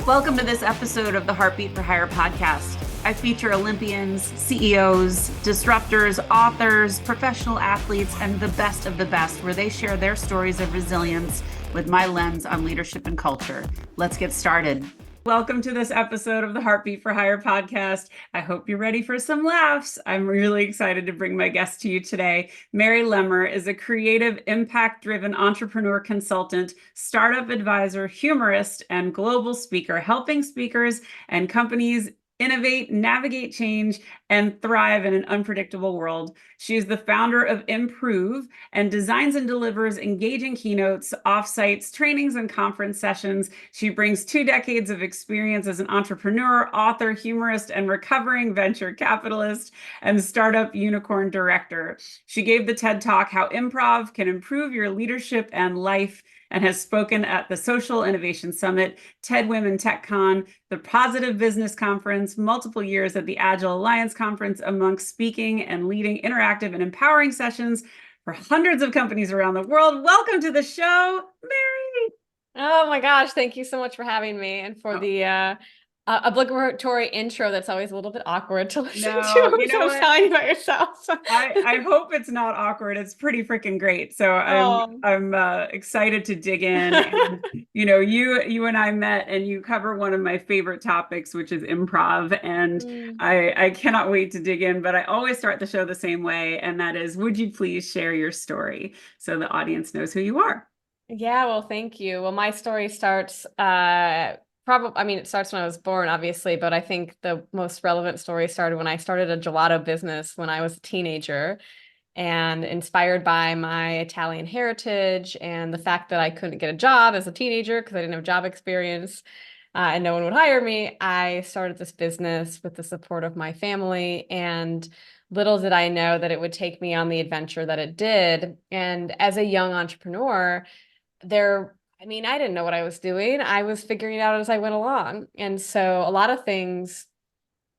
Welcome to this episode of the Heartbeat for Hire podcast. I feature Olympians, CEOs, disruptors, authors, professional athletes, and the best of the best, where they share their stories of resilience with my lens on leadership and culture. Let's get started. Welcome to this episode of the Heartbeat for Hire podcast. I hope you're ready for some laughs. I'm really excited to bring my guest to you today. Mary Lemmer is a creative, impact-driven entrepreneur consultant, startup advisor, humorist, and global speaker, helping speakers and companies innovate, navigate change, and thrive in an unpredictable world. She is the founder of Improv and designs and delivers engaging keynotes, offsites, trainings, and conference sessions. She brings 2 decades of experience as an entrepreneur, author, humorist, and recovering venture capitalist and startup unicorn director. She gave the TED Talk, How Improv Can Improve Your Leadership and Life, and has spoken at the Social Innovation Summit, TED Women TechCon, the Positive Business Conference, multiple years at the Agile Alliance Conference, amongst speaking and leading interactive and empowering sessions for hundreds of companies around the world. Welcome to the show, Mary. Oh my gosh, thank you so much for having me and for the obligatory intro that's always a little bit awkward to listen to. You know what? Telling you about yourself. I hope it's not awkward. It's pretty freaking great. So I'm excited to dig in. And, you and I met, and you cover one of my favorite topics, which is improv. And I cannot wait to dig in. But I always start the show the same way, and that is, would you please share your story so the audience knows who you are? Yeah, well, thank you. Well, my story starts it starts when I was born, obviously, but I think the most relevant story started when I started a gelato business when I was a teenager, and inspired by my Italian heritage and the fact that I couldn't get a job as a teenager because I didn't have job experience, and no one would hire me. I started this business with the support of my family, and little did I know that it would take me on the adventure that it did. And as a young entrepreneur, I didn't know what I was doing. I was figuring it out as I went along. And so a lot of things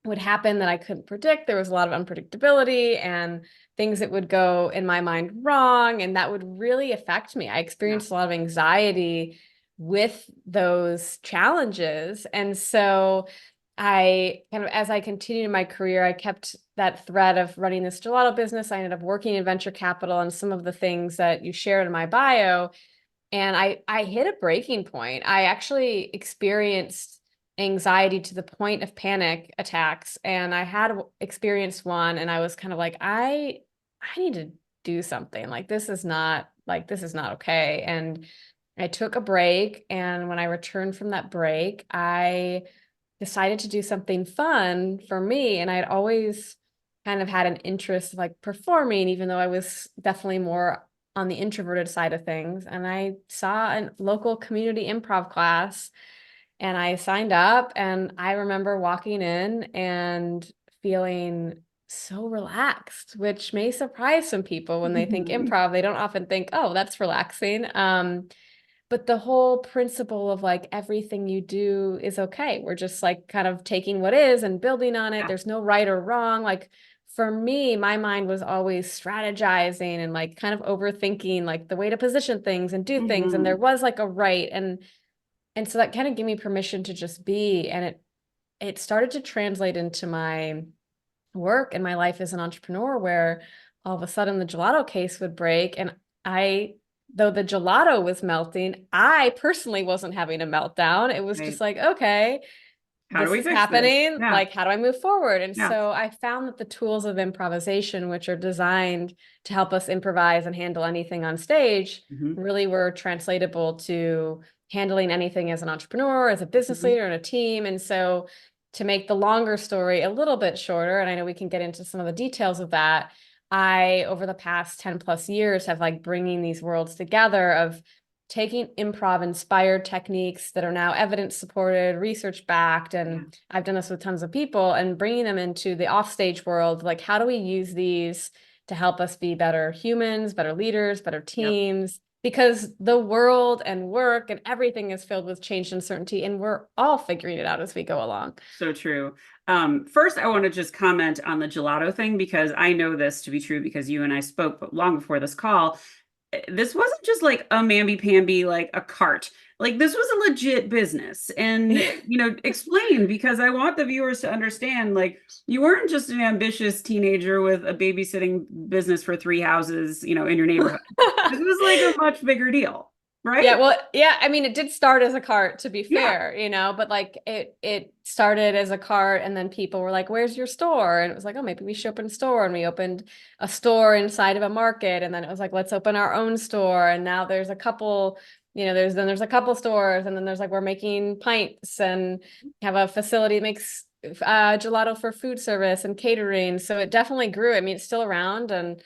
would happen that I couldn't predict. There was a lot of unpredictability and things that would go in my mind wrong, and that would really affect me. I experienced a lot of anxiety with those challenges. And so as I continued my career, I kept that thread of running this gelato business. I ended up working in venture capital and some of the things that you shared in my bio. And I hit a breaking point. I actually experienced anxiety to the point of panic attacks. And I had experienced one, and I was kind of like, I need to do something. This is not okay. And I took a break. And when I returned from that break, I decided to do something fun for me. And I had always kind of had an interest performing, even though I was definitely more on the introverted side of things. And I saw a local community improv class, and I signed up, and I remember walking in and feeling so relaxed, which may surprise some people when they think improv. They don't often think, oh, that's relaxing. But the whole principle of everything you do is okay. We're just kind of taking what is and building on it. There's no right or wrong. For me, my mind was always strategizing and kind of overthinking the way to position things and do things. And there was a right. And so that kind of gave me permission to just be. And it started to translate into my work and my life as an entrepreneur, where all of a sudden the gelato case would break. And though the gelato was melting, I personally wasn't having a meltdown. It was just okay, this is happening. How do I move forward? And so I found that the tools of improvisation, which are designed to help us improvise and handle anything on stage, really were translatable to handling anything as an entrepreneur, as a business leader, and a team. And so to make the longer story a little bit shorter, and I know we can get into some of the details of that, I, over the past 10 plus years, have bringing these worlds together of taking improv inspired techniques that are now evidence supported, research backed, and I've done this with tons of people, and bringing them into the offstage world. How do we use these to help us be better humans, better leaders, better teams? Because the world and work and everything is filled with change and uncertainty, and we're all figuring it out as we go along. So true. First, I want to just comment on the gelato thing, because I know this to be true because you and I spoke long before this call. This wasn't just a mamby-pamby, a cart. Like this was a legit business. And, explain, because I want the viewers to understand, like, you weren't just an ambitious teenager with a babysitting business for three houses, in your neighborhood. This was like a much bigger deal, Yeah, right? well, yeah, I mean, it did start as a cart, to be Yeah. fair, but like it started as a cart, and then people were like, "Where's your store?" And it was like, "Oh, maybe we should open a store." And we opened a store inside of a market, and then it was like, "Let's open our own store." And now there's a couple, there's a couple stores, and then there's like we're making pints and have a facility that makes gelato for food service and catering. So it definitely grew. I mean, it's still around, and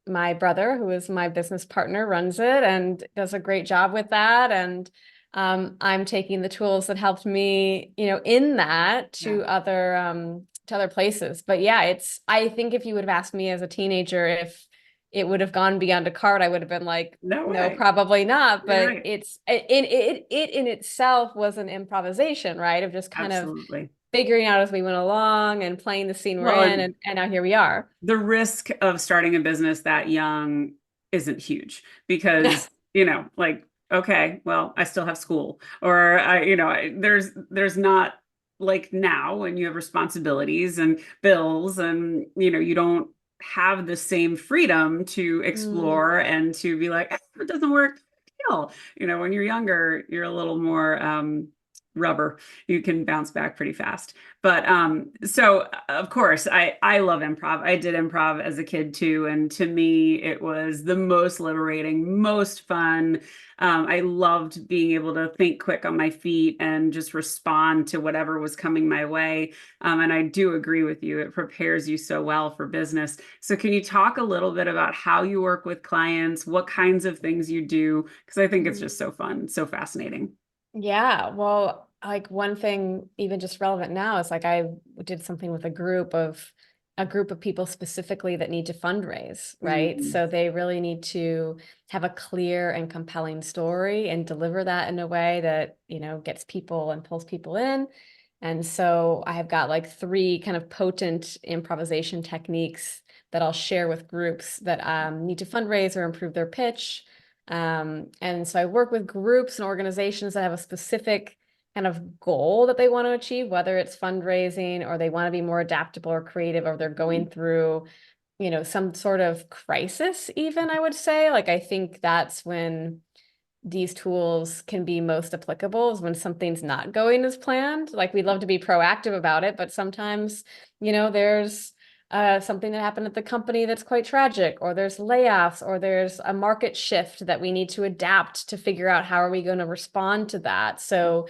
my brother, who is my business partner, runs it and does a great job with that. And I'm taking the tools that helped me, in that Yeah. to other places. But yeah, I think if you would have asked me as a teenager if it would have gone beyond a cart, I would have been like, No no, way. probably not. You're But right. it in itself was an improvisation, right? Of just kind of Absolutely. figuring out as we went along and playing the scene we're Well, in, and and now here we are. the risk of starting a business that young isn't huge because, like, okay, well, I still have school, or there's not like now when you have responsibilities and bills, and you don't have the same freedom to Mm. explore and to be like, if it doesn't work, deal. When you're younger, you're a little more rubber. You can bounce back pretty fast. But so of course I love improv. I did improv as a kid too, and to me it was the most liberating, most fun. I loved being able to think quick on my feet and just respond to whatever was coming my way. And I do agree with you. It prepares you so well for business. So can you talk a little bit about how you work with clients, what kinds of things you do? Because I think it's just so fun, so fascinating. Yeah, well, like one thing even just relevant now is like I did something with a group of people specifically that need to fundraise, right? Mm, So they really need to have a clear and compelling story and deliver that in a way that, gets people and pulls people in. And so I have got like three kind of potent improvisation techniques that I'll share with groups that need to fundraise or improve their pitch. And so I work with groups and organizations that have a specific kind of goal that they want to achieve, whether it's fundraising or they want to be more adaptable or creative, or they're going through, some sort of crisis, even I would say. Like, I think that's when these tools can be most applicable, is when something's not going as planned. Like, we'd love to be proactive about it, but sometimes, there's something that happened at the company that's quite tragic, or there's layoffs, or there's a market shift that we need to adapt to figure out how are we going to respond to that. So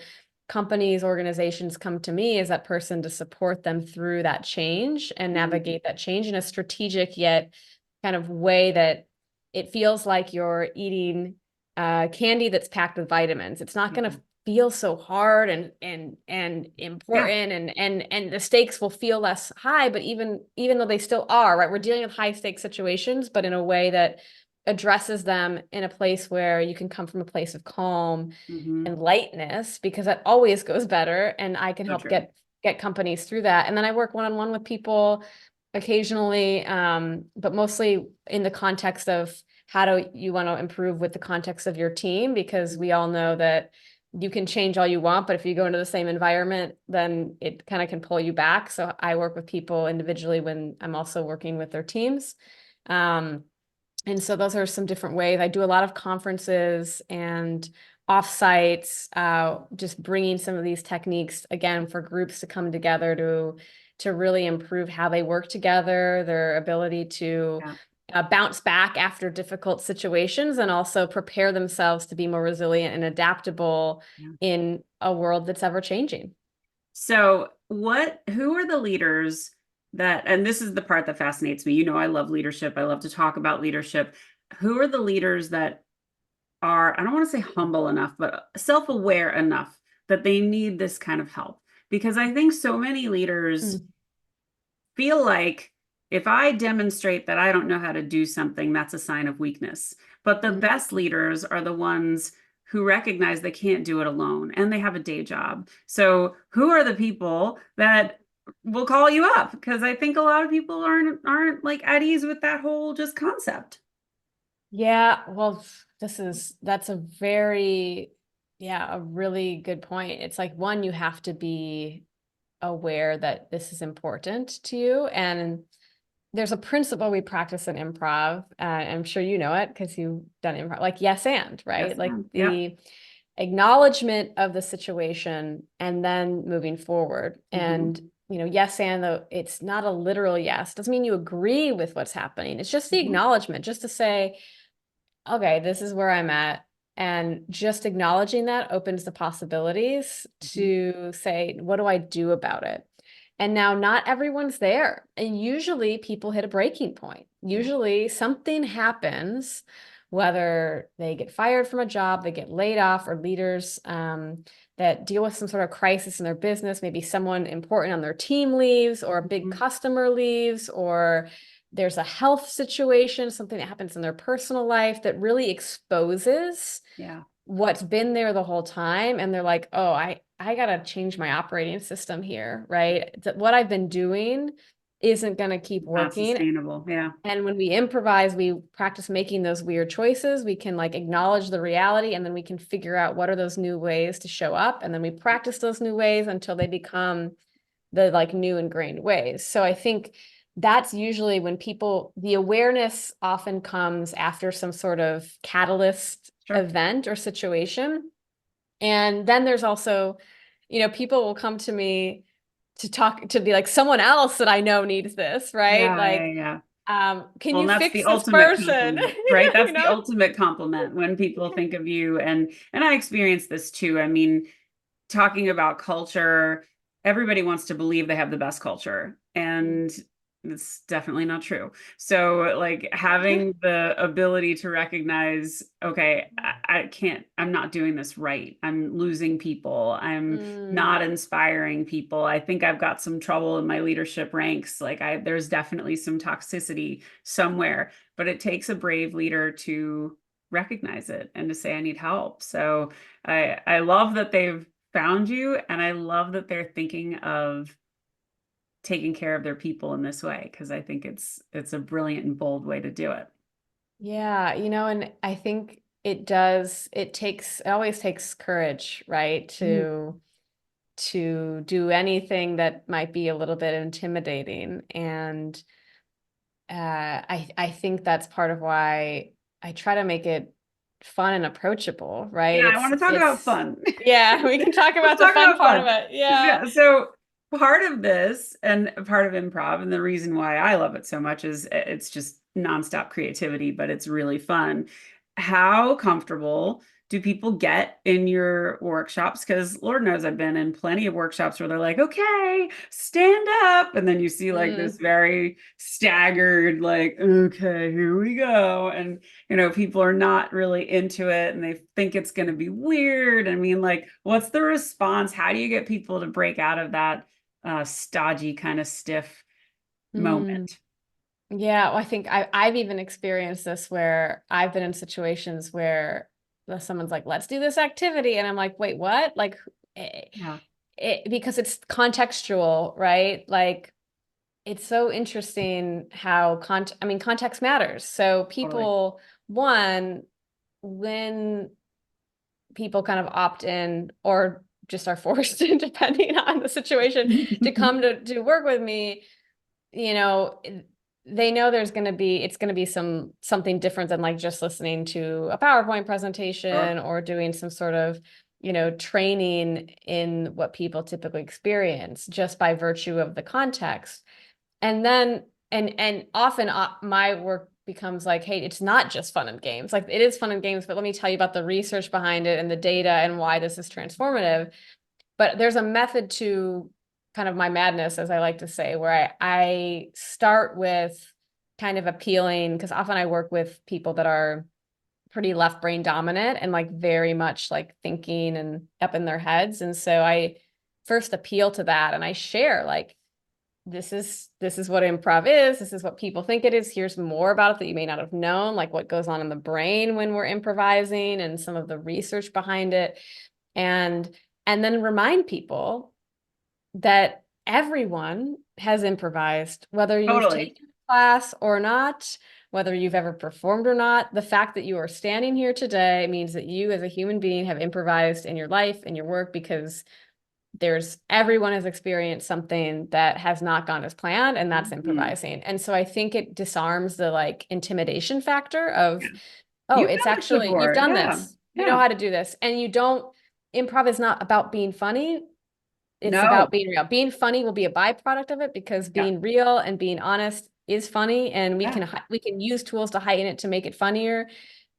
companies, organizations come to me as that person to support them through that change and mm, navigate that change in a strategic yet kind of way that it feels like you're eating candy that's packed with vitamins. It's not going yeah. to feel so hard and Yeah. important, and the stakes will feel less high, but even though they still are, right, we're dealing with high stakes situations, but in a way that addresses them in a place where you can come from a place of calm Hmm. and lightness, because that always goes better, and I can So help true. get companies through that. And then I work one-on-one with people occasionally, but mostly in the context of how do you want to improve with the context of your team, because we all know that you can change all you want, but if you go into the same environment, then it kind of can pull you back. So I work with people individually when I'm also working with their teams. And so those are some different ways. I do a lot of conferences and offsites, just bringing some of these techniques again for groups to come together to really improve how they work together, their ability to Yeah. bounce back after difficult situations, and also prepare themselves to be more resilient and adaptable Yeah. in a world that's ever changing. So, who are the leaders that, and this is the part that fascinates me. I love leadership. I love to talk about leadership. Who are the leaders that are, I don't want to say humble enough, but self-aware enough that they need this kind of help? Because I think so many leaders Mm. feel like if I demonstrate that I don't know how to do something, that's a sign of weakness. But the Mm. best leaders are the ones who recognize they can't do it alone and they have a day job. So, who are the people that will call you up? Because I think a lot of people aren't like at ease with that whole just concept. Yeah, well, that's a very Yeah, a really good point. It's like, one, you have to be aware that this is important to you. And there's a principle we practice in improv. I'm sure you know it because you've done improv, like yes and, Yes, right? Like ma'am. Yep. the acknowledgement of the situation and then moving forward. Hmm. And, yes and, though it's not a literal yes, doesn't mean you agree with what's happening. It's just the Hmm. acknowledgement, just to say, okay, this is where I'm at. And just acknowledging that opens the possibilities Hmm. to say, what do I do about it? And now not everyone's there. And usually people hit a breaking point. Yeah. Usually something happens, whether they get fired from a job, they get laid off, or leaders that deal with some sort of crisis in their business. Maybe someone important on their team leaves, or a big Mhm. customer leaves, or there's a health situation, something that happens in their personal life that really exposes Yeah. what's been there the whole time. And they're like, oh, I gotta change my operating system here, right? What I've been doing isn't gonna keep Not working. sustainable. Yeah. And when we improvise, we practice making those weird choices. We can like acknowledge the reality, and then we can figure out what are those new ways to show up. And then we practice those new ways until they become the like new ingrained ways. So I think that's usually when the awareness often comes after some sort of catalyst Sure. event or situation. And then there's also, people will come to me to be like, someone else that I know needs this, right? Yeah. Yeah. Like, Yeah. can Well, you and that's fix the this ultimate person? compliment, right? You That's the know? ultimate compliment when people think of you. And I experience this too. I mean, talking about culture, everybody wants to believe they have the best culture, and it's definitely not true. So, like, having the ability to recognize, okay, I can't, I'm not doing this right. I'm losing people. I'm Mm, not inspiring people. I think I've got some trouble in my leadership ranks. Like, there's definitely some toxicity somewhere, but it takes a brave leader to recognize it and to say, I need help. So, I love that they've found you, and I love that they're thinking of taking care of their people in this way, because I think it's a brilliant and bold way to do it. yeah, and I think it always takes courage, right? Mhm. To do anything that might be a little bit intimidating. And I think that's part of why I try to make it fun and approachable, right? Yeah, I want to talk about It's fun. Yeah, we can talk Let's about the talk fun about part of fun. it. Yeah. Yeah, so part of this and part of improv, and the reason why I love it so much is it's just nonstop creativity, but it's really fun. How comfortable do people get in your workshops? Because Lord knows I've been in plenty of workshops where they're like, okay, stand up. And then you see like this Mm, very staggered, like, okay, here we go. And people are not really into it and they think it's going to be weird. I mean, like, what's the response? How do you get people to break out of that stodgy kind of stiff mm. moment? Yeah, well, I think I've even experienced this where I've been in situations where someone's like, let's do this activity. And I'm like, wait, what? Like, eh, Yeah, because it's contextual, right? Like, it's so interesting how I mean, context matters. So totally. people, one, when people kind of opt in or just are forced, depending on the situation, to come to work with me, you know, they know it's going to be something different than like just listening to a PowerPoint Sure. presentation or doing some sort of, training in what people typically experience just by virtue of the context. And then, and often my work becomes like, hey, it's not just fun and games. Like it is fun and games, but let me tell you about the research behind it and the data and why this is transformative. But there's a method to kind of my madness, as I like to say, where I start with kind of appealing, because often I work with people that are pretty left brain dominant and like very much like thinking and up in their heads. And so I first appeal to that and I share like, this is what improv is. This is what people think it is. Here's more about it that you may not have known, like what goes on in the brain when we're improvising and some of the research behind it. And then remind people that everyone has improvised, whether you've Totally. taken a class or not, whether you've ever performed or not. The fact that you are standing here today means that you as a human being have improvised in your life and your work, because everyone has experienced something that has not gone as planned, and that's Mhm. improvising. And so I think it disarms the like intimidation factor Yeah. of, oh, You've it's done this actually, you've before. done Yeah. this, you know Yeah. how to do this. And you don't, improv is not about being funny. It's about No. being real. Being funny will be a byproduct of it, because Yeah. being real and being honest is funny, and Yeah. we can use tools to heighten it to make it funnier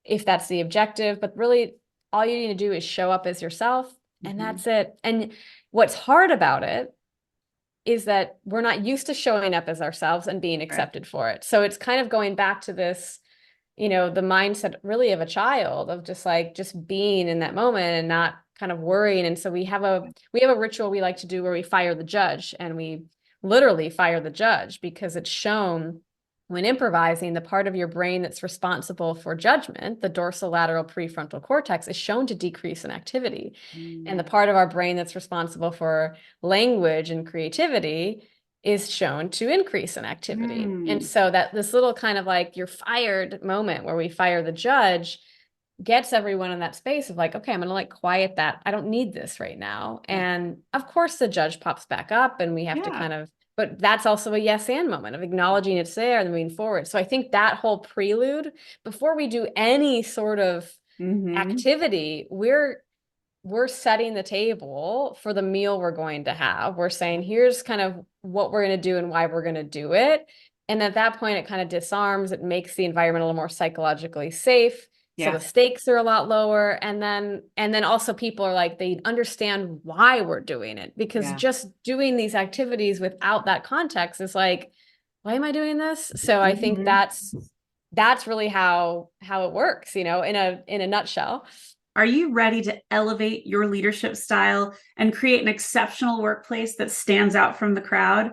if that's the objective. But really, all you need to do is show up as yourself, and Mhm. that's it. And what's hard about it is that we're not used to showing up as ourselves and being Right. accepted for it. So it's kind of going back to this, the mindset really of a child, of just being in that moment and not kind of worrying. And so we have a ritual we like to do where we fire the judge, and we literally fire the judge, because it's shown when improvising, the part of your brain that's responsible for judgment, the dorsolateral prefrontal cortex, is shown to decrease in activity. And the Mm. part of our brain that's responsible for language and creativity is shown to increase in activity. And Mm. so that this little kind of like you're fired moment where we fire the judge gets everyone in that space of like, okay, I'm gonna like quiet that. I don't need this right now. Yeah. And of course the judge pops back up, and we have to Yeah. kind of, but that's also a yes and moment of acknowledging it's there and moving forward. So I think that whole prelude before we do any sort of Hmm. activity, we're setting the table for the meal we're going to have. We're saying, here's kind of what we're going to do and why we're going to do it. And at that point, it kind of disarms, it makes the environment a little more psychologically safe. So the Yeah. stakes are a lot lower. And then also people are like, they understand why we're doing it, because Yeah. just doing these activities without that context is like, why am I doing this? So I think Hmm. that's really how it works, in a nutshell. Are you ready to elevate your leadership style and create an exceptional workplace that stands out from the crowd?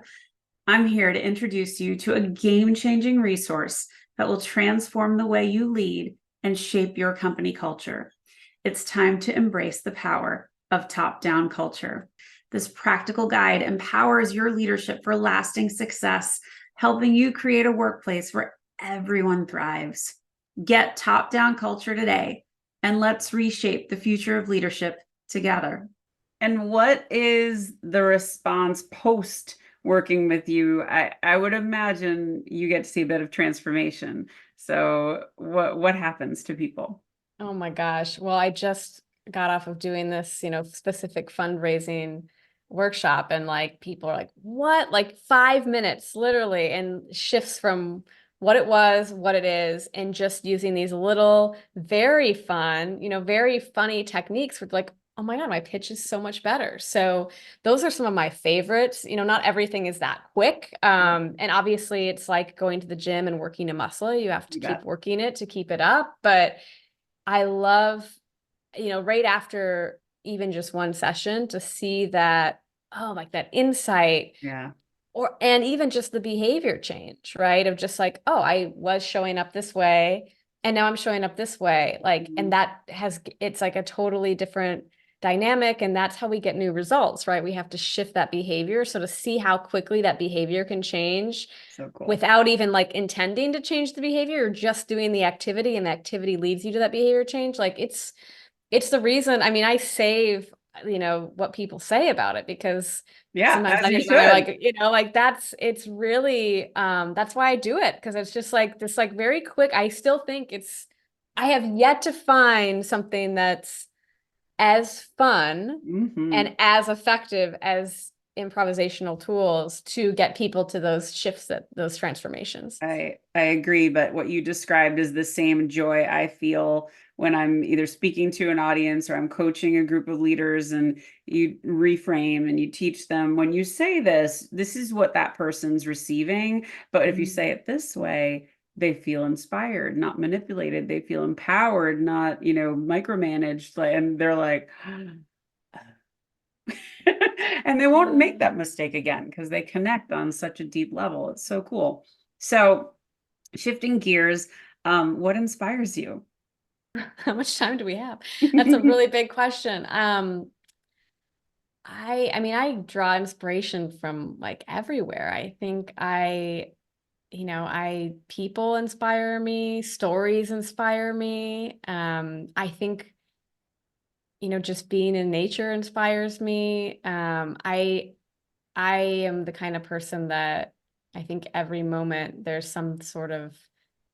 I'm here to introduce you to a game-changing resource that will transform the way you lead and shape your company culture. It's time to embrace the power of top-down culture. This practical guide empowers your leadership for lasting success, helping you create a workplace where everyone thrives. Get top-down culture today, and let's reshape the future of leadership together. And what is the response post working with you? I would imagine you get to see a bit of transformation. So what happens to people? Oh my gosh. Well, I just got off of doing this, specific fundraising workshop, and like people are like, what? Like 5 minutes, literally, and shifts from what it was, what it is, and just using these little, very fun, very funny techniques with like, oh my God, my pitch is so much better. So those are some of my favorites. Not everything is that quick. Yep, And obviously it's like going to the gym and working a muscle. You have to you keep bet. working it to keep it up. But I love, right after even just one session to see that, oh, like that insight, Yeah. and even just the behavior change, right? Of just like, oh, I was showing up this way and now I'm showing up this way. Like, Mhm. and it's like a totally different dynamic. And that's how we get new results, right? We have to shift that behavior. So to see how quickly that behavior can change So cool. without even like intending to change the behavior, or just doing the activity, and the activity leads you to that behavior change. Like it's the reason, I mean, I save, what people say about it, because Yeah, sometimes as I you think they're should. like, like it's really, that's why I do it. Cause it's just like this, like very quick, I still think I have yet to find something that's as fun Hmm. and as effective as improvisational tools to get people to those shifts, those transformations. I agree, but what you described is the same joy I feel when I'm either speaking to an audience or I'm coaching a group of leaders, and you reframe and you teach them, when you say this is what that person's receiving, but if you say it this way, they feel inspired, not manipulated. They feel empowered, not, micromanaged, and they're like, and they won't make that mistake again because they connect on such a deep level. It's so cool. So, shifting gears, what inspires you? How much time do we have? That's a really big question. I mean, I draw inspiration from like everywhere. I think people inspire me, stories inspire me. I think, just being in nature inspires me. I am the kind of person that I think every moment there's some sort of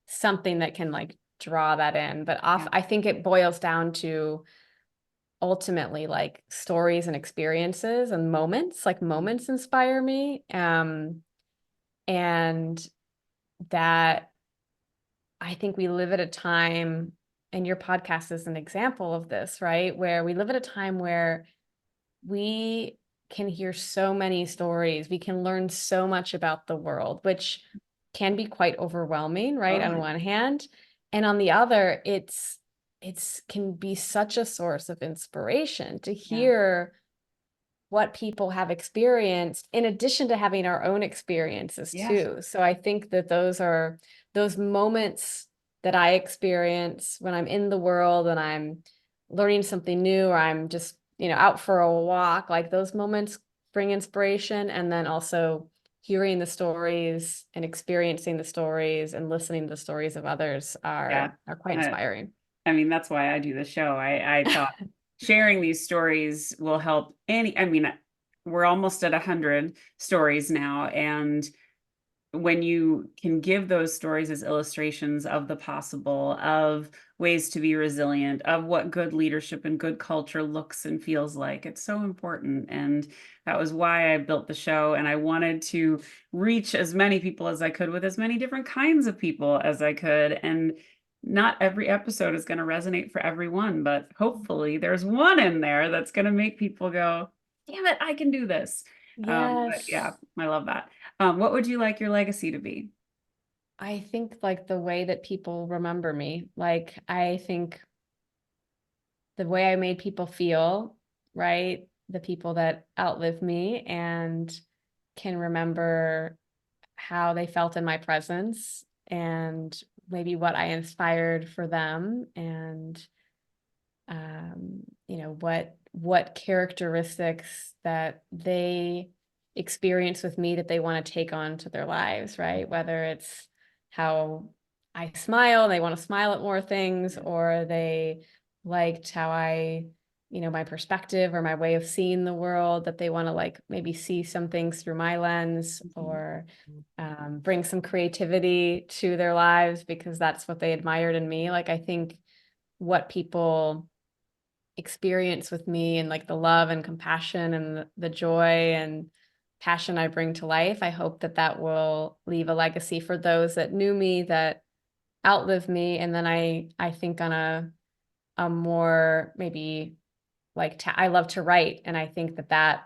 something that can like draw that in. But Yeah. I think it boils down to ultimately like stories and experiences and moments, like moments inspire me. And that I think we live at a time, and your podcast is an example of this, right? Where we live at a time where we can hear so many stories. We can learn so much about the world, which can be quite overwhelming, right? On Totally. one hand, and on the other, it's can be such a source of inspiration to Yeah. hear what people have experienced in addition to having our own experiences Yeah. too. So I think that those are those moments that I experience when I'm in the world and I'm learning something new, or I'm just, out for a walk, like those moments bring inspiration. And then also hearing the stories and experiencing the stories and listening to the stories of others Yeah. are quite Uh, inspiring. I mean, that's why I do the show. I thought sharing these stories will help I mean, we're almost at 100 stories now. And when you can give those stories as illustrations of the possible, of ways to be resilient, of what good leadership and good culture looks and feels like, it's so important. And that was why I built the show. And I wanted to reach as many people as I could with as many different kinds of people as I could. And not every episode is going to resonate for everyone, but hopefully there's one in there that's going to make people go, damn it, I can do this. But yeah, Yes. I love that. What would you like your legacy to be? I think like the way that people remember me, like I think the way I made people feel, right? The people that outlive me and can remember how they felt in my presence and maybe what I inspired for them, and what characteristics that they experience with me that they want to take on to their lives, right? Whether it's how I smile, they want to smile at more things, or they liked how my perspective or my way of seeing the world, that they want to like maybe see some things through my lens, Mhm. or bring some creativity to their lives because that's what they admired in me. Like I think what people experience with me and like the love and compassion and the joy and passion I bring to life, I hope that that will leave a legacy for those that knew me, that outlive me. And then I think on a more maybe like I love to write, and I think that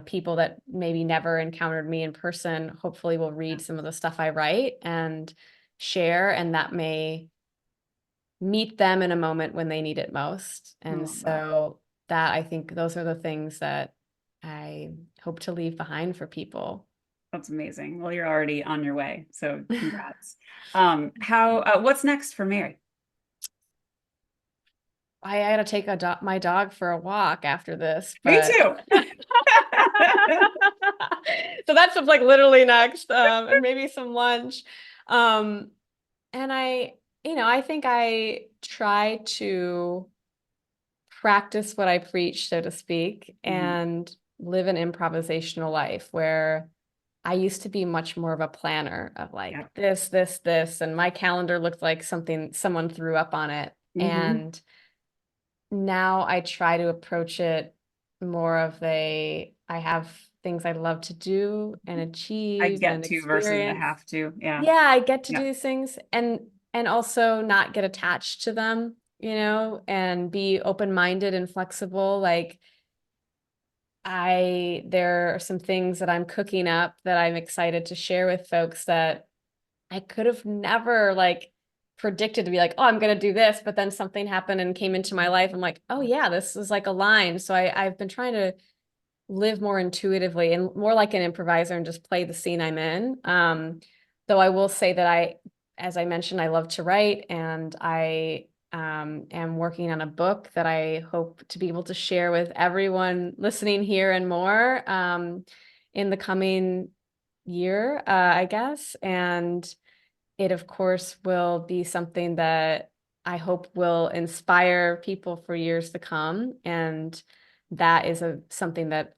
people that maybe never encountered me in person hopefully will read some of the stuff I write and share, and that may meet them in a moment when they need it most. I And love that. so that I think those are the things that I hope to leave behind for people. That's amazing. Well, you're already on your way, so congrats. What's next for Mary? I got to take my dog for a walk after this, Me but too. so that's like literally next, and maybe some lunch. Um, and I think I try to practice what I preach, so to speak, Mhm. and live an improvisational life where I used to be much more of a planner of like Yeah. this, and my calendar looked like something someone threw up on it. Hmm. And now I try to approach it more of I have things I love to do and I achieve get and to versus I experience. have to. Yeah. Yeah, I get to do Yeah. these things, and also not get attached to them, and be open-minded and flexible. Like there are some things that I'm cooking up that I'm excited to share with folks that I could have never like predicted to be like, oh, I'm gonna do this, but then something happened and came into my life. I'm like, oh yeah, this is like a line. So I've been trying to live more intuitively and more like an improviser and just play the scene I'm in. Though I will say that as I mentioned, I love to write, and I am working on a book that I hope to be able to share with everyone listening here and more in the coming year, I guess. And it, of course, will be something that I hope will inspire people for years to come. And that is something that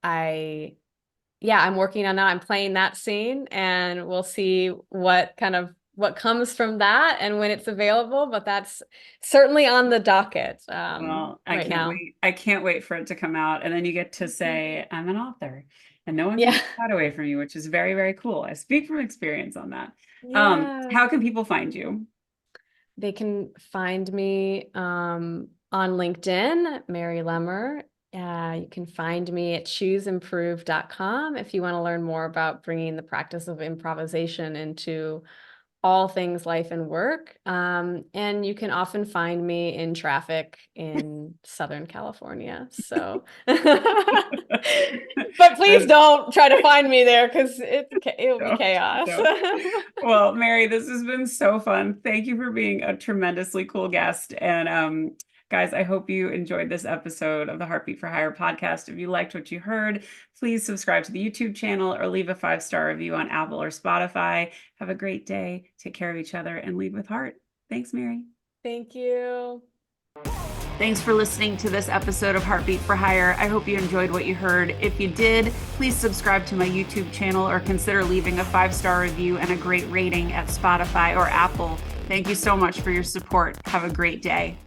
I'm working on now. I'm playing that scene, and we'll see what comes from that and when it's available. But that's certainly on the docket Well, I right can't now. wait. I can't wait for it to come out. And then you get to say, I'm an author, and no one can Yeah. take that away from you, which is very, very cool. I speak from experience on that. Yeah. How can people find you? They can find me on LinkedIn, Mary Lemmer. You can find me at chooseimprove.com if you want to learn more about bringing the practice of improvisation into all things life and work. And you can often find me in traffic in Southern California. So, but please don't try to find me there because it'll be Don't, chaos. don't. Well, Mary, this has been so fun. Thank you for being a tremendously cool guest. And guys, I hope you enjoyed this episode of the Heartbeat for Hire podcast. If you liked what you heard, please subscribe to the YouTube channel or leave a 5-star review on Apple or Spotify. Have a great day. Take care of each other and lead with heart. Thanks, Mary. Thank you. Thanks for listening to this episode of Heartbeat for Hire. I hope you enjoyed what you heard. If you did, please subscribe to my YouTube channel or consider leaving a 5-star review and a great rating at Spotify or Apple. Thank you so much for your support. Have a great day.